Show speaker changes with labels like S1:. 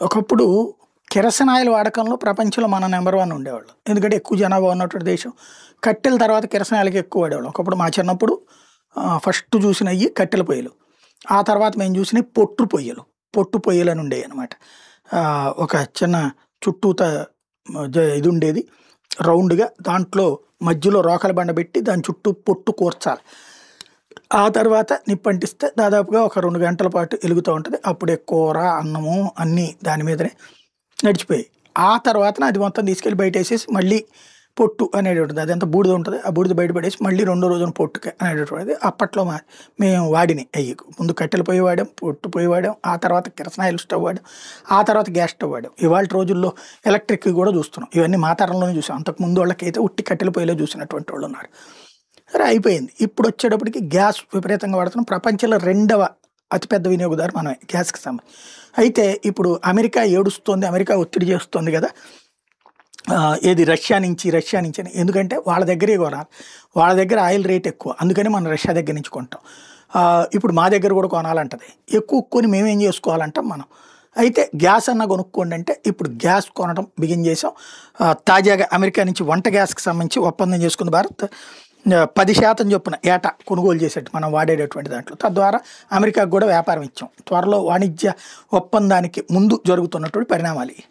S1: ఒకప్పుడు కిరసనాయిల్ వాడకంలో ప్రపంచంలో మన నెంబర్ 1 ఉండేవాళ్ళం. ఎందుకంటే ఎక్కువ జనాభా ఉన్నటువంటి దేశం. కట్టెల తర్వాత కిరసనాయిలకి ఎక్కువ వాడేవాళ్ళం. ఒకప్పుడు మా చిన్నప్పుడు ఫస్ట్ చూసినయి కట్టెల పొయ్యలు. ఆ తర్వాత మేము చూసినయి పొట్టు పొయ్యలు. పొట్టు పొయ్యలని ఉండేయనమాట. ఒక చిన్న చుట్టూత ఇది ఉండేది రౌండ్‌గా. దాంట్లో మధ్యలో రోకలి బండ పెట్టి దాని చుట్టూ పొట్టు కూర్చాలి. ఆ తర్వాత నిప్పంటిస్తే దాదాపుగా ఒక 2 గంటల పాటు ఎలుగుతూ ఉంటది. అప్పుడే కూర, అన్నము అన్నీ దాని మీదనే నడిచిపోయాయి. ఆ తర్వాతన అది మొత్తం తీసుకెళ్ళి బయటేసేసి మళ్ళీ పొట్టు అనేటువంటిది అదంతా బూడిద ఉంటది. ఆ బూడిద బయటపడేసి మళ్ళీ రెండో రోజున పొట్టుకే అనేటువంటిది అప్పట్లో మేము వాడినయి అయ్యి. ముందు కట్టెల పొయ్యి వాడాం, పొట్టు పొయ్యి వాడాం, ఆ తర్వాత కిరసనాయిల్ స్టవ్ వాడాం, ఆ తర్వాత గ్యాస్ స్టవ్ వాడాం. ఇవాల్టి రోజుల్లో ఎలక్ట్రిక్ కూడా చూస్తున్నాం. ఇవన్నీ మా తరంలోనే చూసాం. అంతకుముందు వాళ్ళకైతే ఉట్టి కట్టెల పొయ్యిలో చూసినటువంటి వాళ్ళు ఉన్నారు. సరే అయిపోయింది. ఇప్పుడు వచ్చేటప్పటికి గ్యాస్ విపరీతంగా వాడుతున్నాం. ప్రపంచంలో 2వ అతిపెద్ద వినియోగదారు మనమే గ్యాస్‌కి సంబంధించి. అయితే ఇప్పుడు అమెరికా ఏడుస్తోంది, అమెరికా ఒత్తిడి చేస్తోంది కదా! ఏది రష్యా నుంచి అని. ఎందుకంటే వాళ్ళ దగ్గరే కొనాలి. వాళ్ళ దగ్గర ఆయిల్ రేట్ ఎక్కువ. అందుకని మనం రష్యా దగ్గర నుంచి కొంటాం. ఇప్పుడు మా దగ్గర కూడా కొనాలంటది. ఎక్కువ కొని మేమేం చేసుకోవాలంటాం మనం. అయితే గ్యాస్ అన్నా కొనుక్కోండి అంటే ఇప్పుడు గ్యాస్ కొనడం బిగిన్ చేసాం. తాజాగా అమెరికా నుంచి వంట గ్యాస్‌కి సంబంధించి ఒప్పందం చేసుకుంది భారత్. 10% చొప్పున ఏటా కొనుగోలు చేసేట్టు మనం వాడేటటువంటి దాంట్లో. తద్వారా అమెరికాకు కూడా వ్యాపారం ఇచ్చాం. త్వరలో వాణిజ్య ఒప్పందానికి ముందు జరుగుతున్నటువంటి పరిణామాలు ఇవి.